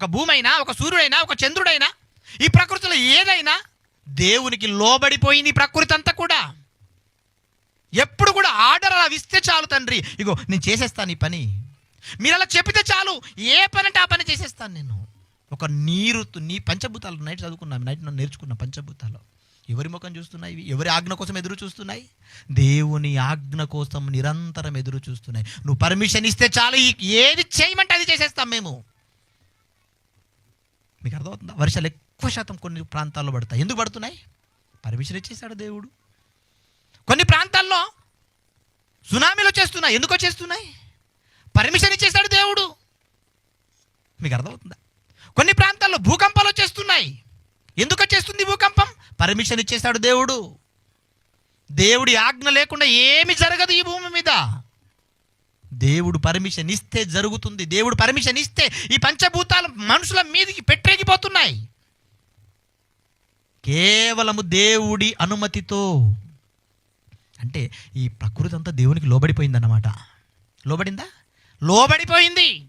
ఒక భూమి అయినా, ఒక సూర్యుడైనా, ఒక చంద్రుడైనా, ఈ ప్రకృతిలో ఏదైనా దేవునికి లోబడిపోయింది. ఈ ప్రకృతి అంతా కూడా ఎప్పుడు కూడా ఆర్డర్ అలా ఇస్తే చాలు, తండ్రి ఇగో నేను చేసేస్తాను ఈ పని, మీరు అలా చెప్పితే చాలు, ఏ పని అంటే ఆ పని చేసేస్తాను నేను. ఒక నీ పంచభూతాలు నైట్ చదువుకున్నాం, నైట్ నేర్చుకున్న పంచభూతాలు ఎవరి ముఖం చూస్తున్నాయి? ఎవరి ఆజ్ఞ కోసం ఎదురు చూస్తున్నాయి? దేవుని ఆజ్ఞ కోసం నిరంతరం ఎదురు చూస్తున్నాయి. నువ్వు పర్మిషన్ ఇస్తే చాలు, ఏది చేయమంటే అది చేసేస్తాం మేము. మీకు అర్థమవుతుందా? వర్షాలు ఎక్కువ శాతం కొన్ని ప్రాంతాల్లో పడతాయి. ఎందుకు పడుతున్నాయి? పర్మిషన్ ఇచ్చేసాడు దేవుడు. కొన్ని ప్రాంతాల్లో సునామీలు వచ్చేస్తున్నాయి. ఎందుకు వచ్చేస్తున్నాయి? పర్మిషన్ ఇచ్చేసాడు దేవుడు. మీకు అర్థమవుతుందా? కొన్ని ప్రాంతాల్లో భూకంపాలు వచ్చేస్తున్నాయి. ఎందుకు వచ్చేస్తుంది భూకంపం? పర్మిషన్ ఇచ్చేసాడు దేవుడు. దేవుడి ఆజ్ఞ లేకుండా ఏమి జరగదు ఈ భూమి మీద. దేవుడు పర్మిషన్ ఇస్తే జరుగుతుంది. దేవుడు పర్మిషన్ ఇస్తే ఈ పంచభూతాలు మనుషుల మీదకి పెట్టేగిపోతున్నాయి. కేవలము దేవుడి అనుమతితో. అంటే ఈ ప్రకృతి అంతా దేవునికి లోబడిపోయిందన్నమాట. లోబడిందా? లోబడిపోయింది.